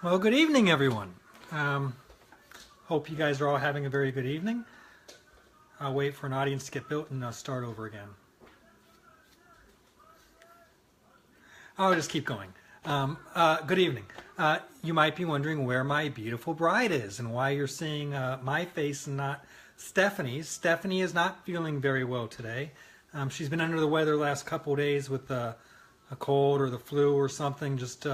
Well, good evening, everyone. Hope you guys are all having a very good evening. I'll wait for an audience to get built and start over again. I'll just keep going. Good evening. You might be wondering where my beautiful bride is and why you're seeing my face and not Stephanie's. Stephanie is not feeling very well today. She's been under the weather the last couple of days with a cold or the flu or something, just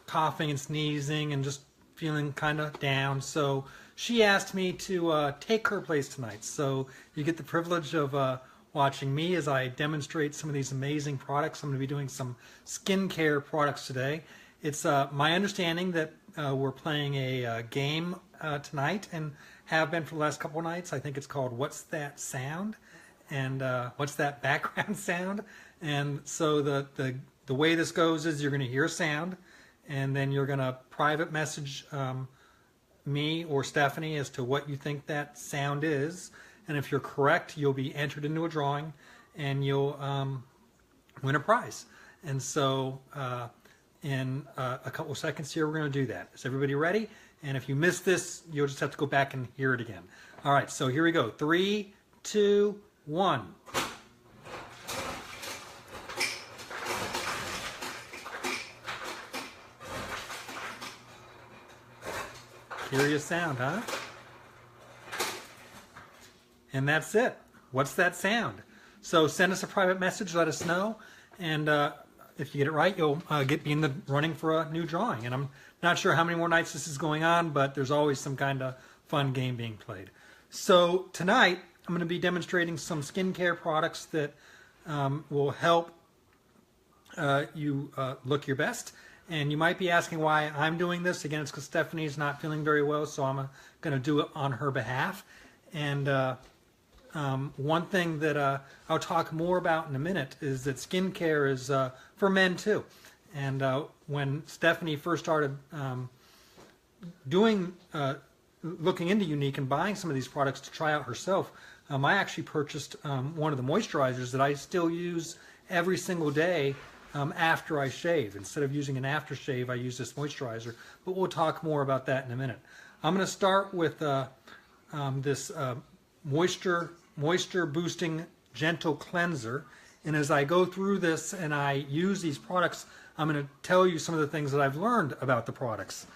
coughing and sneezing and just feeling kind of down. So she asked me to take her place tonight. So you get the privilege of watching me as I demonstrate some of these amazing products. I'm going to be doing some skincare products today. It's my understanding that we're playing a game tonight and have been for the last couple of nights. I think it's called What's That Sound? And What's That Background Sound? And so the way this goes is you're going to hear a sound, and then you're going to private message me or Stephanie as to what you think that sound is. And if you're correct, you'll be entered into a drawing and you'll win a prize. And so in a couple of seconds here, we're going to do that. Is everybody ready? And if you miss this, you'll just have to go back and hear it again. All right, so here we go. 3, 2, 1. Curious sound, huh? And that's it. What's that sound? So send us a private message, let us know, and if you get it right, you'll be in the running for a new drawing. And I'm not sure how many more nights this is going on, but there's always some kind of fun game being played. So tonight, I'm going to be demonstrating some skincare products that will help you look your best. And you might be asking why I'm doing this. Again, it's because Stephanie's not feeling very well, so I'm going to do it on her behalf. And one thing that I'll talk more about in a minute is that skincare is for men too. And when Stephanie first started looking into Unique and buying some of these products to try out herself, I actually purchased one of the moisturizers that I still use every single day after I shave. Instead of using an aftershave, I use this moisturizer, but we'll talk more about that in a minute. I'm going to start with this moisture boosting gentle cleanser, and as I go through this and I use these products, I'm going to tell you some of the things that I've learned about the products.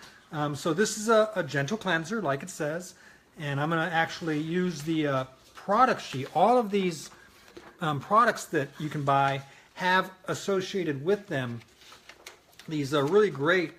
So this is a gentle cleanser, like it says, and I'm going to actually use the product sheet. All of these products that you can buy have associated with them these really great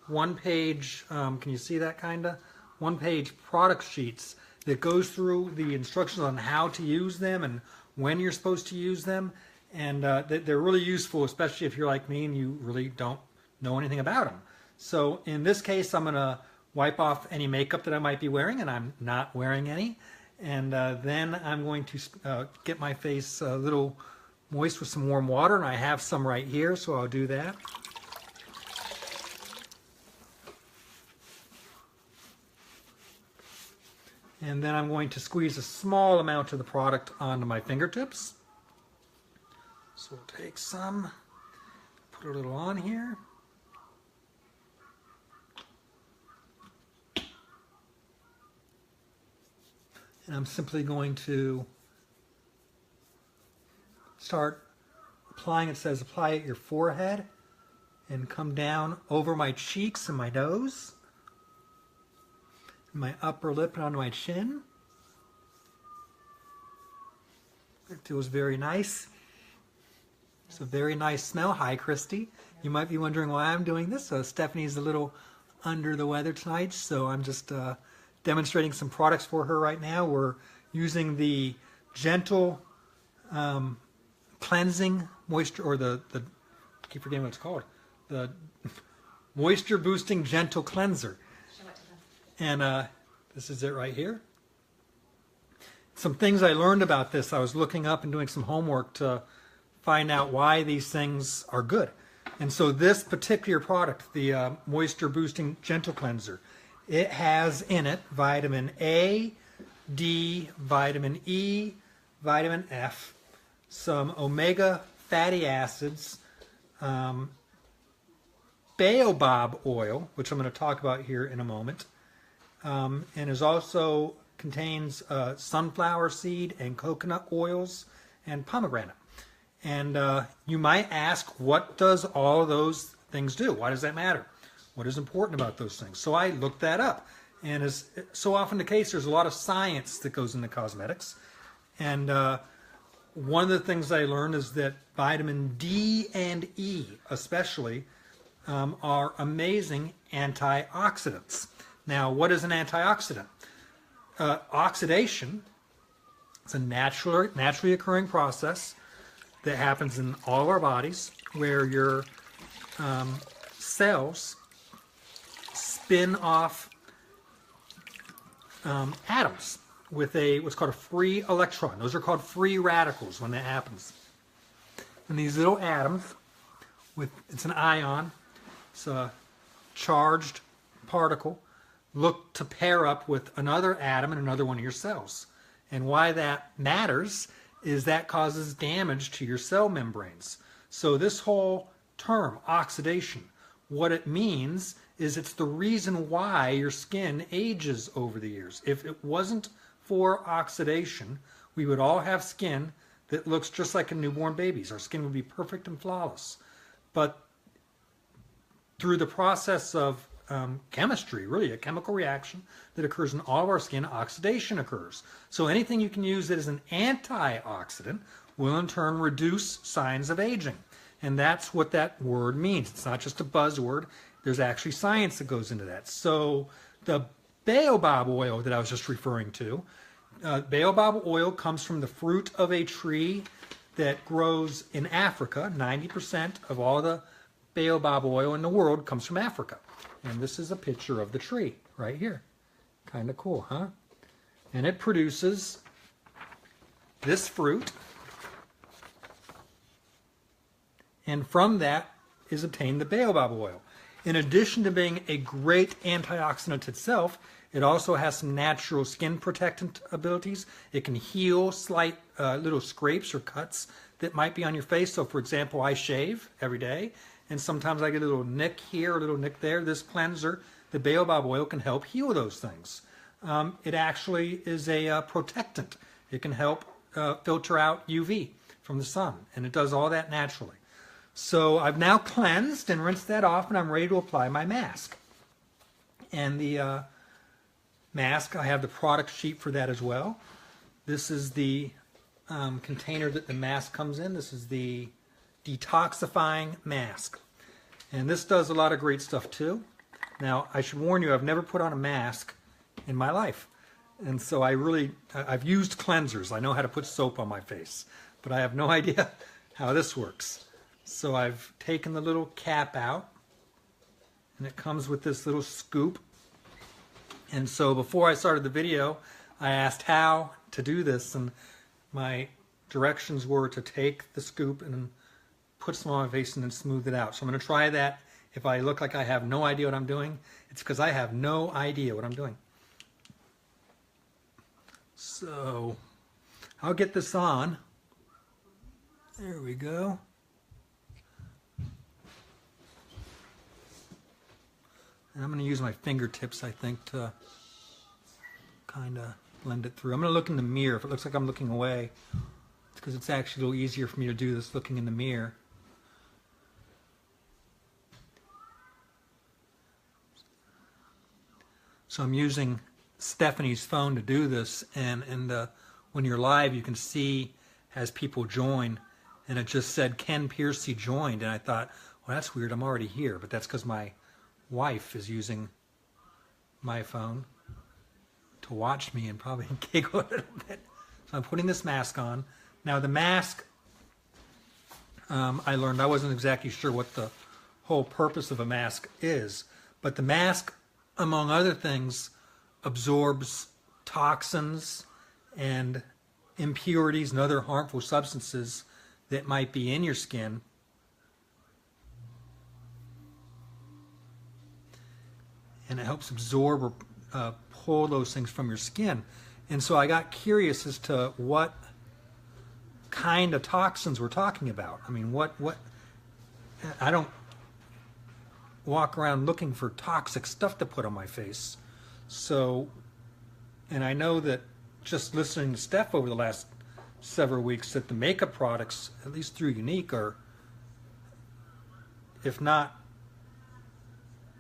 one-page, can you see that kind of? One-page product sheets that goes through the instructions on how to use them and when you're supposed to use them. And they're really useful, especially if you're like me and you really don't know anything about them. So in this case, I'm going to wipe off any makeup that I might be wearing, and I'm not wearing any. And then I'm going to get my face a little moist with some warm water, and I have some right here, so I'll do that. And then I'm going to squeeze a small amount of the product onto my fingertips. So we'll take some, put a little on here. And I'm simply going to start applying. It says apply at your forehead and come down over my cheeks and my nose, and my upper lip and onto my chin. It feels very nice. It's a very nice smell. Hi, Christy. You might be wondering why I'm doing this. So Stephanie's a little under the weather tonight, so I'm just demonstrating some products for her right now. We're using the gentle cleansing moisture, or the I keep forgetting what it's called, the moisture boosting gentle cleanser. And this is it right here. Some things I learned about this, I was looking up and doing some homework to find out why these things are good. And so this particular product, the moisture boosting gentle cleanser, it has in it vitamin A, D, vitamin E, vitamin F, some omega fatty acids, baobab oil, which I'm going to talk about here in a moment, and is also contains sunflower seed and coconut oils and pomegranate. And you might ask, what does all those things do? Why does that matter? What is important about those things? So I looked that up. And as so often the case, there's a lot of science that goes into cosmetics. And one of the things I learned is that vitamin D and E especially are amazing antioxidants. Now, what is an antioxidant? Oxidation is a naturally occurring process that happens in all of our bodies, where your cells spin off atoms with what's called a free electron. Those are called free radicals when that happens. And these little atoms, it's an ion, it's a charged particle, look to pair up with another atom in another one of your cells. And why that matters is that causes damage to your cell membranes. So this whole term, oxidation, what it means is it's the reason why your skin ages over the years. If it wasn't for oxidation, we would all have skin that looks just like a newborn baby's. Our skin would be perfect and flawless. But through the process of chemistry, really a chemical reaction that occurs in all of our skin, oxidation occurs. So anything you can use that is an antioxidant will in turn reduce signs of aging. And that's what that word means. It's not just a buzzword. There's actually science that goes into that. So the baobab oil that I was just referring to, baobab oil comes from the fruit of a tree that grows in Africa. 90% of all the baobab oil in the world comes from Africa. And this is a picture of the tree right here. Kind of cool, huh? And it produces this fruit. And from that is obtained the baobab oil. In addition to being a great antioxidant itself, it also has some natural skin protectant abilities. It can heal slight little scrapes or cuts that might be on your face. So for example, I shave every day, and sometimes I get a little nick here, a little nick there. This cleanser, the baobab oil, can help heal those things. It actually is a protectant. It can help filter out UV from the sun, and it does all that naturally. So I've now cleansed and rinsed that off, and I'm ready to apply my mask. And the mask, I have the product sheet for that as well. This is the container that the mask comes in. This is the detoxifying mask. And this does a lot of great stuff too. Now, I should warn you, I've never put on a mask in my life. And so I've used cleansers. I know how to put soap on my face, but I have no idea how this works. So I've taken the little cap out, and it comes with this little scoop. And so before I started the video, I asked how to do this, and my directions were to take the scoop and put some on my face and then smooth it out. So I'm going to try that. If I look like I have no idea what I'm doing, it's because I have no idea what I'm doing. So I'll get this on. There we go. And I'm going to use my fingertips, I think, to kind of blend it through. I'm going to look in the mirror. If it looks like I'm looking away, it's because it's actually a little easier for me to do this looking in the mirror. So I'm using Stephanie's phone to do this, and when you're live, you can see as people join, and it just said Angell-Pearcy joined, and I thought, well, that's weird, I'm already here, but that's because my wife is using my phone to watch me and probably giggle a little bit. So I'm putting this mask on. Now the mask, I learned I wasn't exactly sure what the whole purpose of a mask is, but the mask, among other things, absorbs toxins and impurities and other harmful substances that might be in your skin. And it helps absorb or pull those things from your skin. And so I got curious as to what kind of toxins we're talking about. I mean, what walk around looking for toxic stuff to put on my face. So, and I know that just listening to Steph over the last several weeks that the makeup products, at least through Unique, are, if not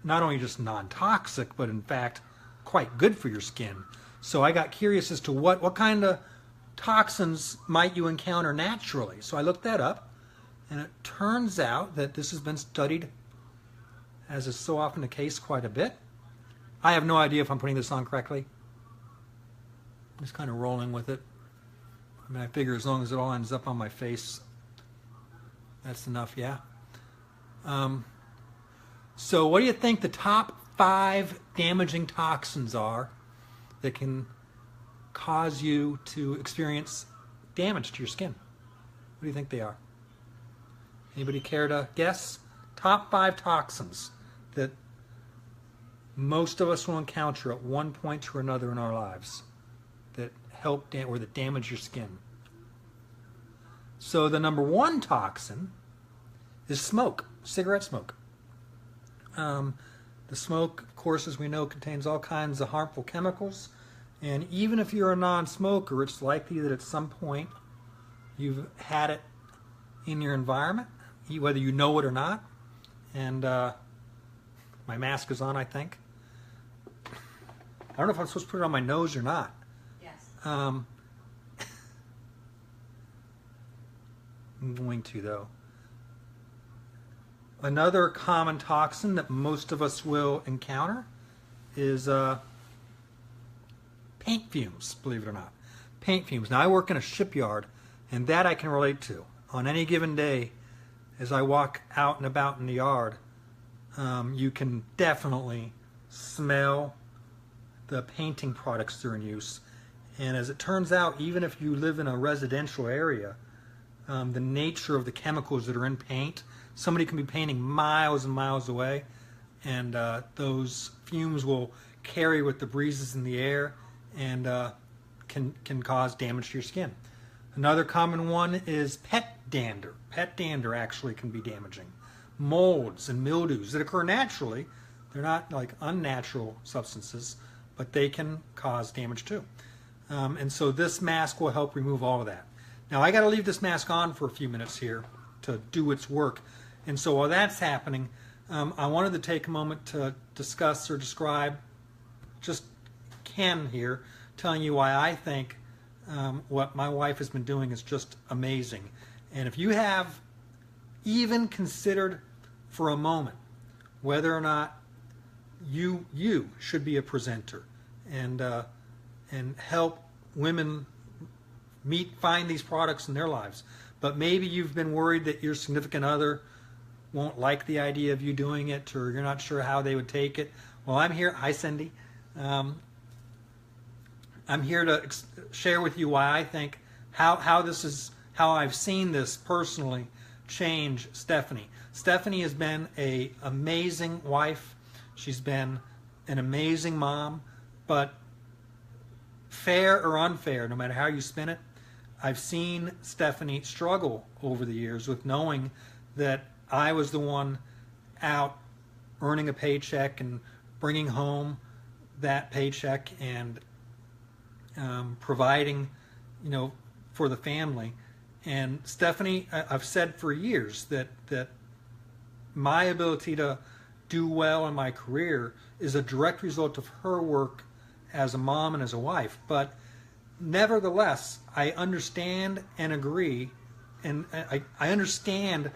only just non-toxic, but in fact quite good for your skin. So I got curious as to what kind of toxins might you encounter naturally. So I looked that up, and it turns out that this has been studied, as is so often the case, quite a bit. I have no idea if I'm putting this on correctly. I'm just kind of rolling with it. I mean, I figure as long as it all ends up on my face, that's enough, yeah. So what do you think the top 5 damaging toxins are that can cause you to experience damage to your skin? What do you think they are? Anybody care to guess? Top 5 toxins that most of us will encounter at one point or another in our lives that help or that damage your skin. So the number 1 toxin is smoke, cigarette smoke. The smoke, of course, as we know, contains all kinds of harmful chemicals. And even if you're a non-smoker, it's likely that at some point you've had it in your environment, whether you know it or not. And my mask is on, I think. I don't know if I'm supposed to put it on my nose or not. Yes. I'm going to, though. Another common toxin that most of us will encounter is paint fumes, believe it or not. Paint fumes. Now, I work in a shipyard, and that I can relate to. On any given day, as I walk out and about in the yard, you can definitely smell the painting products that are in use. And as it turns out, even if you live in a residential area, the nature of the chemicals that are in paint, somebody can be painting miles and miles away, and those fumes will carry with the breezes in the air and can cause damage to your skin. Another common one is pet dander. Pet dander actually can be damaging. Molds and mildews that occur naturally. They're not like unnatural substances, but they can cause damage too. And so this mask will help remove all of that. Now I got to leave this mask on for a few minutes here to do its work. And so while that's happening, I wanted to take a moment to discuss or describe, just Ken here, telling you why I think what my wife has been doing is just amazing. And if you have even considered for a moment whether or not you should be a presenter and help women find these products in their lives, but maybe you've been worried that your significant other won't like the idea of you doing it, or you're not sure how they would take it. Well, I'm here. Hi, Cindy. I'm here to share with you why I think how I've seen this personally change Stephanie. Stephanie has been an amazing wife. She's been an amazing mom, but fair or unfair, no matter how you spin it, I've seen Stephanie struggle over the years with knowing that I was the one out earning a paycheck and bringing home that paycheck and providing, for the family. And Stephanie, I've said for years that my ability to do well in my career is a direct result of her work as a mom and as a wife. But nevertheless, I understand and agree, and I understand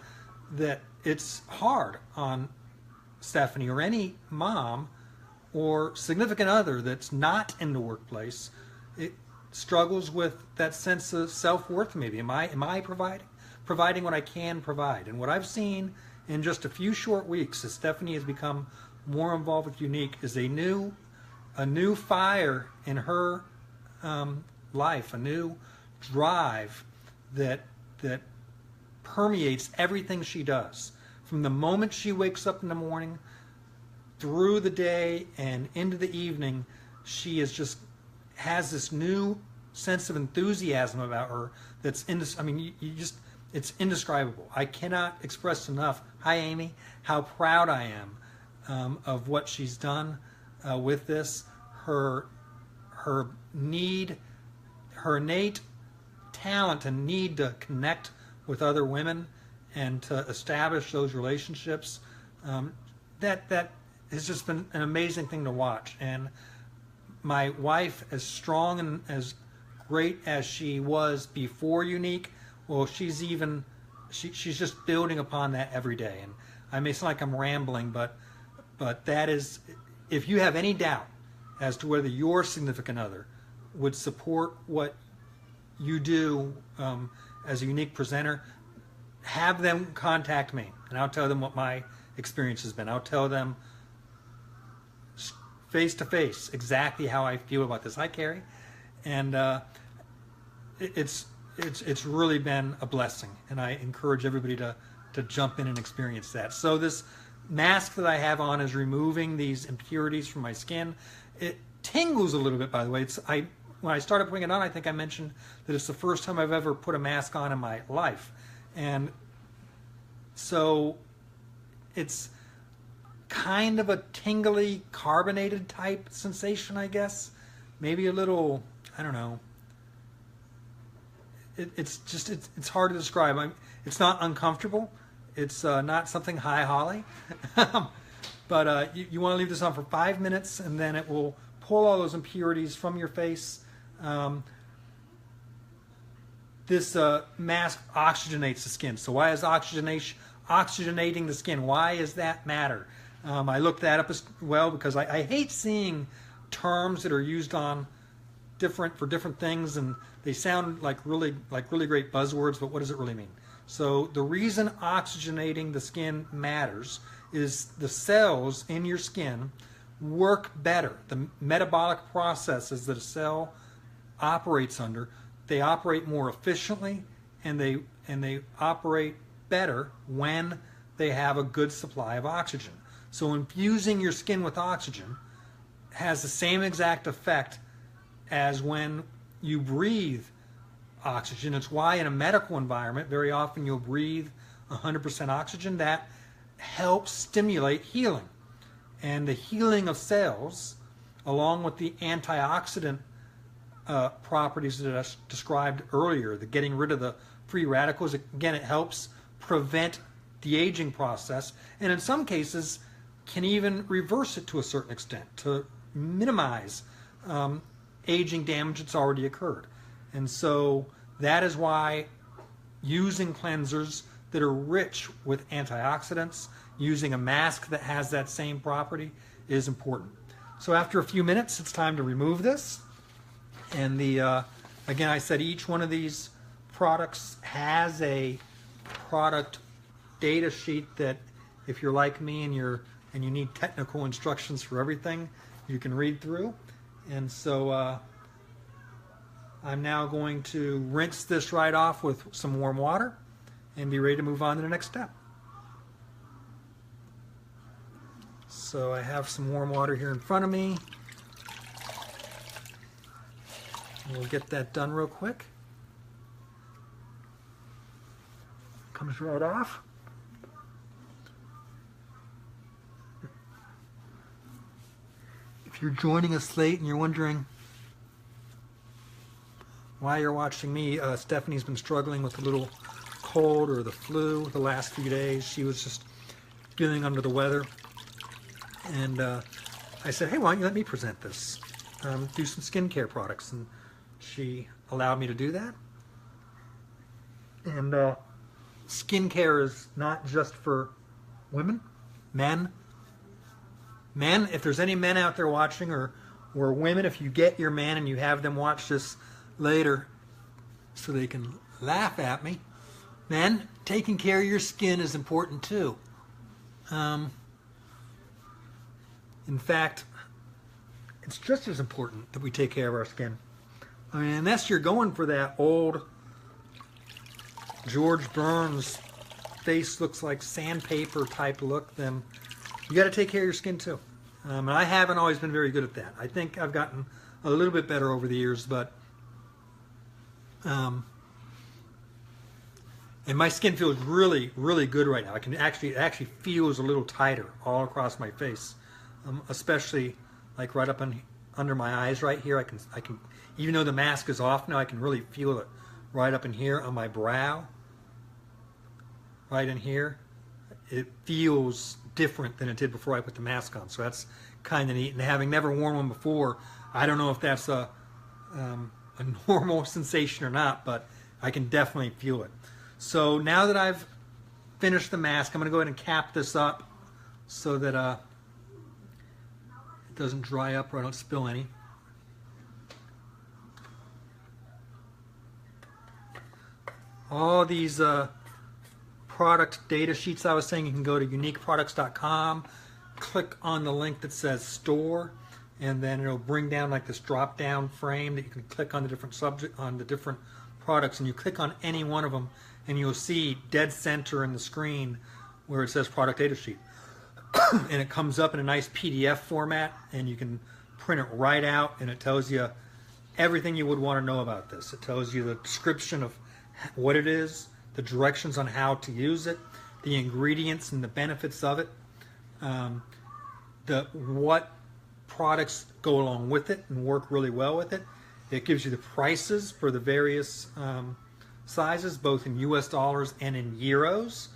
that it's hard on Stephanie or any mom or significant other that's not in the workplace. It struggles with that sense of self-worth. Maybe am I providing what I can provide? And what I've seen in just a few short weeks as Stephanie has become more involved with Unique is a new fire in her life, a new drive that permeates everything she does. From the moment she wakes up in the morning through the day and into the evening, she has this new sense of enthusiasm about her that's it's indescribable. I cannot express enough, hi Amy, how proud I am of what she's done with this. Her need, her innate talent and need to connect with other women and to establish those relationships, that has just been an amazing thing to watch. And my wife, as strong and as great as she was before Unique, well, she's just building upon that every day. And I may sound like I'm rambling, but that is, if you have any doubt as to whether your significant other would support what you do as a Unique presenter, have them contact me, and I'll tell them what my experience has been. I'll tell them face to face exactly how I feel about this. Hi, Carrie. And it's really been a blessing, and I encourage everybody to jump in and experience that. So this mask that I have on is removing these impurities from my skin. It tingles a little bit, by the way. When I started putting it on, I think I mentioned that it's the first time I've ever put a mask on in my life. And so it's kind of a tingly, carbonated type sensation, I guess. Maybe a little, I don't know. It's hard to describe. It's not uncomfortable. It's not something high holly. But you want to leave this on for 5 minutes, and then it will pull all those impurities from your face. This mask oxygenates the skin. So why is oxygenating the skin? Why does that matter? I looked that up as well because I hate seeing terms that are used on for different things, and they sound like really great buzzwords, but what does it really mean? So the reason oxygenating the skin matters is the cells in your skin work better. The metabolic processes that a cell operates under, they operate more efficiently, and they operate better when they have a good supply of oxygen. So infusing your skin with oxygen has the same exact effect as when you breathe oxygen. It's why in a medical environment, very often you'll breathe 100% oxygen. That helps stimulate healing. And the healing of cells, along with the antioxidant properties that I described earlier, the getting rid of the free radicals, again, it helps prevent the aging process, and in some cases can even reverse it to a certain extent to minimize aging damage that's already occurred. And so that is why using cleansers that are rich with antioxidants, using a mask that has that same property is important. So after a few minutes, it's time to remove this. And again, I said each one of these products has a product data sheet that, if you're like me and you need technical instructions for everything, you can read through. And so I'm now going to rinse this right off with some warm water and be ready to move on to the next step. So I have some warm water here in front of me. We'll get that done real quick. Comes right off. If you're joining us late and you're wondering why you're watching me, Stephanie's been struggling with a little cold or the flu the last few days. She was just feeling under the weather. And I said, hey, why don't you let me present this? Do some skincare products. And she allowed me to do that. And skincare is not just for women, men. Men, if there's any men out there watching, or women, if you get your man and you have them watch this later so they can laugh at me, men, taking care of your skin is important too. In fact, it's just as important that we take care of our skin. I mean, unless you're going for that old George Burns face looks like sandpaper type look, then you got to take care of your skin too. And I haven't always been very good at that. I think I've gotten a little bit better over the years, but And my skin feels really, really good right now. It actually feels a little tighter all across my face, especially like right up under my eyes right here. I can, even though the mask is off now, I can really feel it right up in here on my brow, right in here. It feels different than it did before I put the mask on, so that's kind of neat. And having never worn one before, I don't know if that's a normal sensation or not, but I can definitely feel it. So now that I've finished the mask, I'm going to go ahead and cap this up so that it doesn't dry up or I don't spill any. All these product data sheets I was saying, you can go to uniqueproducts.com, click on the link that says store, and then it'll bring down like this drop down frame that you can click on the different different products, and you click on any one of them and you'll see dead center in the screen where it says product data sheet. And it comes up in a nice PDF format, and you can print it right out, and it tells you everything you would want to know about this. It tells you the description of what it is, the directions on how to use it, the ingredients and the benefits of it, what products go along with it and work really well with it. It gives you the prices for the various sizes, both in US dollars and in euros.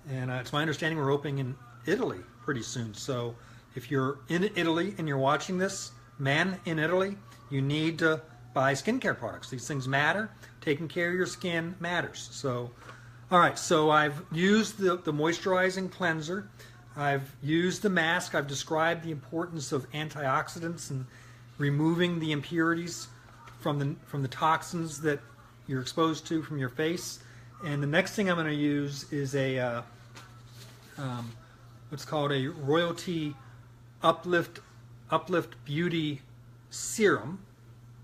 And it's my understanding we're opening in Italy pretty soon. So if you're in Italy and you're watching this, man in Italy, you need to buy skincare products. These things matter. Taking care of your skin matters. So, all right, so I've used the moisturizing cleanser. I've used the mask. I've described the importance of antioxidants and removing the impurities from the toxins that you're exposed to from your face. And the next thing I'm going to use is a what's called a Royalty Uplift Beauty Serum.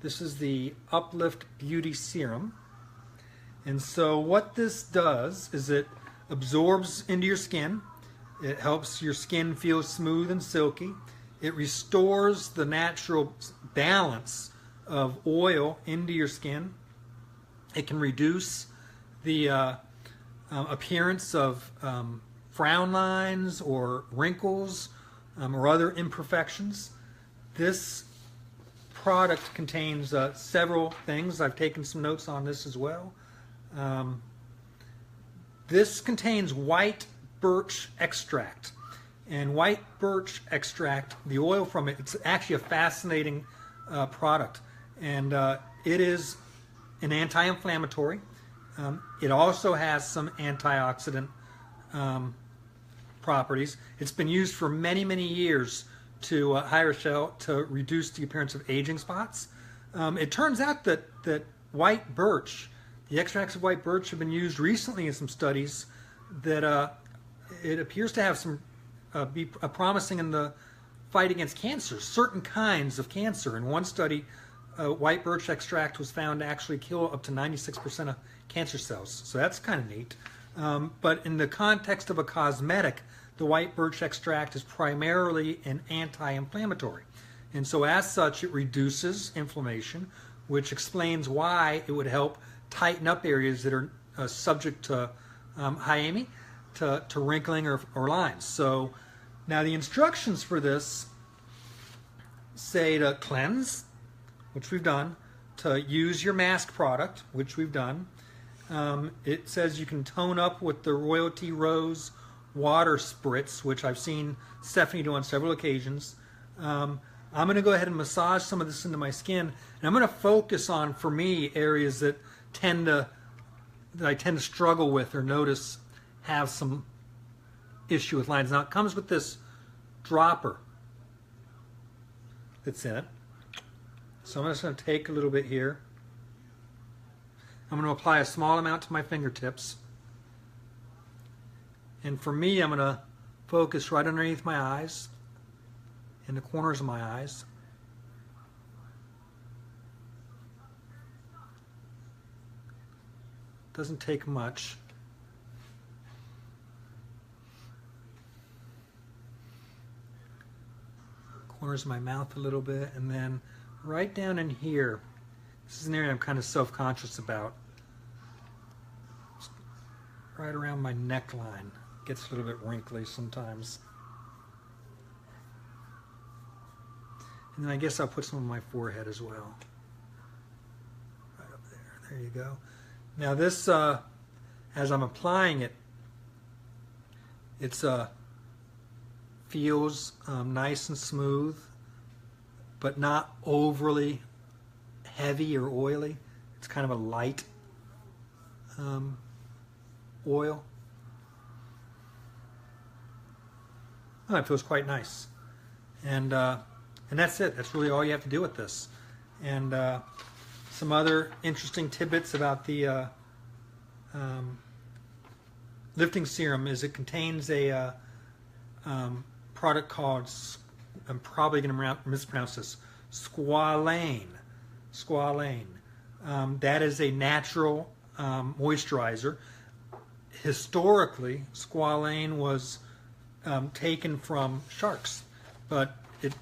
This is the Uplift Beauty Serum. And so what this does is it absorbs into your skin. It helps your skin feel smooth and silky. It restores the natural balance of oil into your skin. It can reduce the appearance of frown lines or wrinkles or other imperfections. This product contains several things. I've taken some notes on this as well. This contains white birch extract. And white birch extract, the oil from it, it's actually a fascinating product. And it is an anti-inflammatory. It also has some antioxidant properties. It's been used for many, many years to to reduce the appearance of aging spots. It turns out that white birch, the extracts of white birch have been used recently in some studies that it appears to have some be promising in the fight against cancer, certain kinds of cancer. In one study, white birch extract was found to actually kill up to 96% of cancer cells. So that's kind of neat. But in the context of a cosmetic, the white birch extract is primarily an anti-inflammatory. And so as such, it reduces inflammation, which explains why it would help tighten up areas that are subject to hyemi, to wrinkling or lines. So now the instructions for this say to cleanse, which we've done, to use your mask product, which we've done. It says you can tone up with the Royalty Rose water spritz, which I've seen Stephanie do on several occasions. I'm going to go ahead and massage some of this into my skin, and I'm going to focus on, for me, areas that I tend to struggle with or notice have some issue with lines. Now it comes with this dropper that's in it. So I'm just going to take a little bit here. I'm going to apply a small amount to my fingertips. And for me, I'm going to focus right underneath my eyes, in the corners of my eyes. Doesn't take much. Corners of my mouth a little bit, and then right down in here. This is an area I'm kind of self-conscious about. right around my neckline. Gets a little bit wrinkly sometimes. And then I guess I'll put some on my forehead as well. Right up there. There you go. Now this, as I'm applying it, it's feels nice and smooth, but not overly heavy or oily. It's kind of a light oil. Oh, it feels quite nice. And that's it. That's really all you have to do with this. And some other interesting tidbits about the lifting serum is it contains a product called, I'm probably going to mispronounce this, squalane. Squalane. That is a natural moisturizer. Historically, squalane was taken from sharks, but it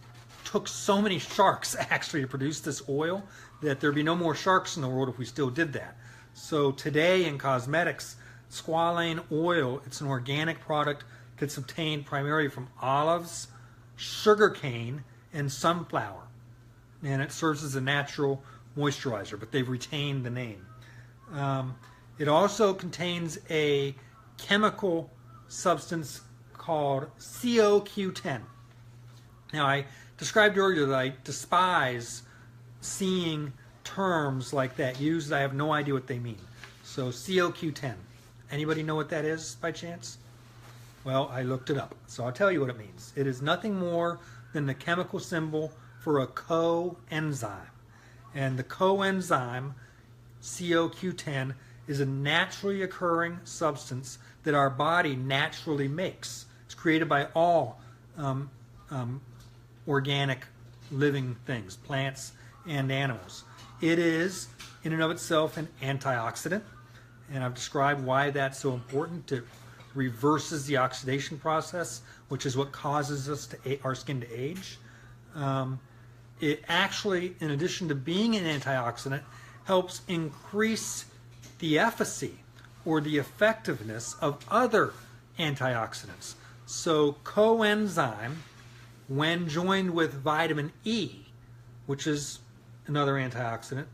took so many sharks actually to produce this oil that there'd be no more sharks in the world if we still did that. So today in cosmetics, squalane oil, it's an organic product that's obtained primarily from olives, sugarcane, and sunflower. And it serves as a natural moisturizer, but they've retained the name. It also contains a chemical substance called COQ10. Now, I described earlier that I despise seeing terms like that used. I have no idea what they mean. So COQ10. Anybody know what that is by chance? Well, I looked it up, so I'll tell you what it means. It is nothing more than the chemical symbol for a coenzyme. And the coenzyme, COQ10, is a naturally occurring substance that our body naturally makes. It's created by all organic living things, plants and animals. It is, in and of itself, an antioxidant, and I've described why that's so important. It reverses the oxidation process, which is what causes our skin to age. It actually, in addition to being an antioxidant, helps increase the efficacy or the effectiveness of other antioxidants. So coenzyme, when joined with vitamin E, which is another antioxidant,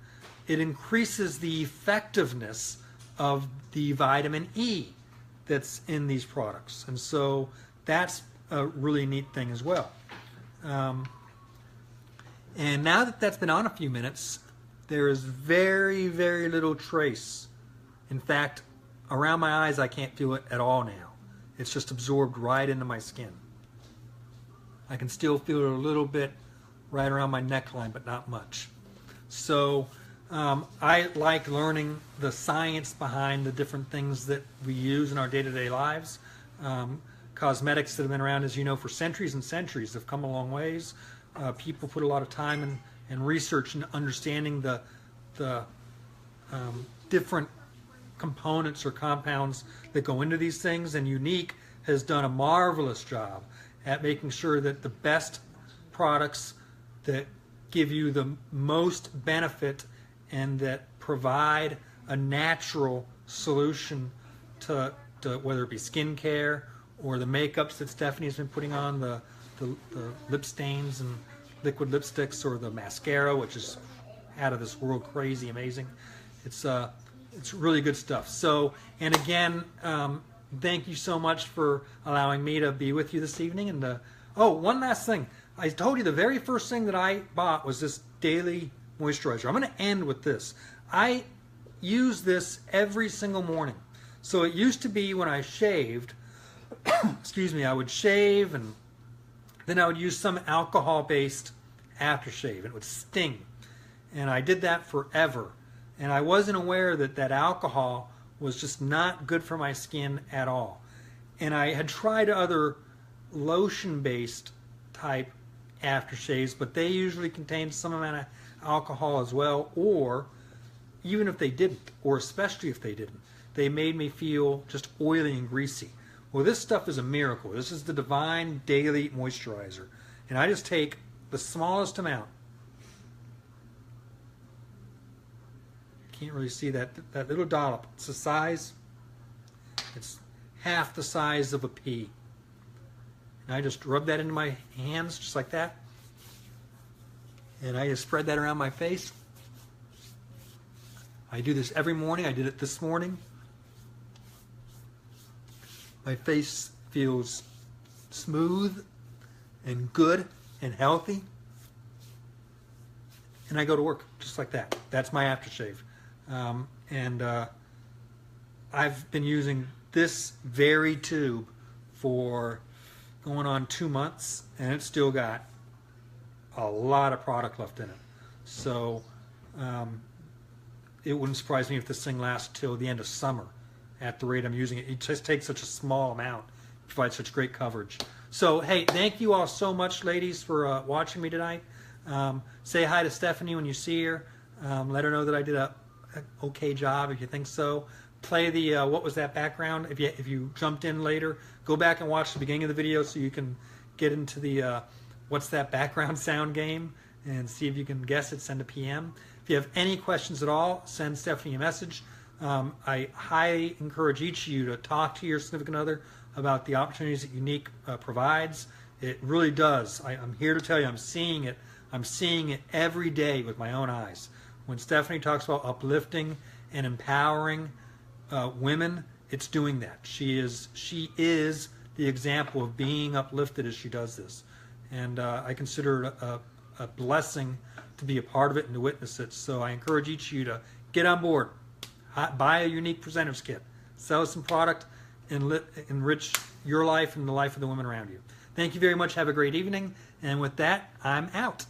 it increases the effectiveness of the vitamin E that's in these products. And so that's a really neat thing as well. And now that that's been on a few minutes, there is very, very little trace. In fact, around my eyes, I can't feel it at all now. It's just absorbed right into my skin. I can still feel it a little bit right around my neckline, but not much. So I like learning the science behind the different things that we use in our day-to-day lives. Cosmetics that have been around, as you know, for centuries and centuries have come a long ways. People put a lot of time and research in understanding the different components or compounds that go into these things, and Unique has done a marvelous job at making sure that the best products that give you the most benefit and that provide a natural solution to whether it be skincare or the makeups that Stephanie's been putting on, the lip stains and liquid lipsticks, or the mascara, which is out of this world crazy amazing. It's really good stuff. So, and again, thank you so much for allowing me to be with you this evening. And oh, one last thing. I told you the very first thing that I bought was this daily moisturizer. I'm going to end with this. I use this every single morning. So it used to be when I shaved, excuse me, I would shave and then I would use some alcohol-based aftershave. It would sting. And I did that forever. And I wasn't aware that that alcohol was just not good for my skin at all. And I had tried other lotion-based type aftershaves, but they usually contained some amount of alcohol as well, or even if they didn't, or especially if they didn't, they made me feel just oily and greasy. Well, this stuff is a miracle. This is the Divine Daily Moisturizer. And I just take the smallest amount. Can't really see that little dollop. It's the size It's half the size of a pea. And I just rub that into my hands just like that. And I just spread that around my face. I do this every morning. I did it this morning. My face feels smooth and good and healthy. And I go to work just like that. That's my aftershave. I've been using this very tube for going on 2 months, and it's still got a lot of product left in it. So it wouldn't surprise me if this thing lasts till the end of summer at the rate I'm using it. It just takes such a small amount, provides such great coverage. So, hey, thank you all so much, ladies, for watching me tonight. Say hi to Stephanie when you see her. Let her know that I did an okay job if you think so. Play the what was that background? If you jumped in later, go back and watch the beginning of the video so you can get into the what's that background sound game and see if you can guess it. Send a PM. If you have any questions at all, send Stephanie a message. I highly encourage each of you to talk to your significant other about the opportunities that Unique provides. It really does. I'm here to tell you, I'm seeing it. I'm seeing it every day with my own eyes. When Stephanie talks about uplifting and empowering women, it's doing that. She is the example of being uplifted as she does this. And I consider it a blessing to be a part of it and to witness it. So I encourage each of you to get on board. Buy a Unique Presenters Kit. Sell some product and enrich your life and the life of the women around you. Thank you very much. Have a great evening. And with that, I'm out.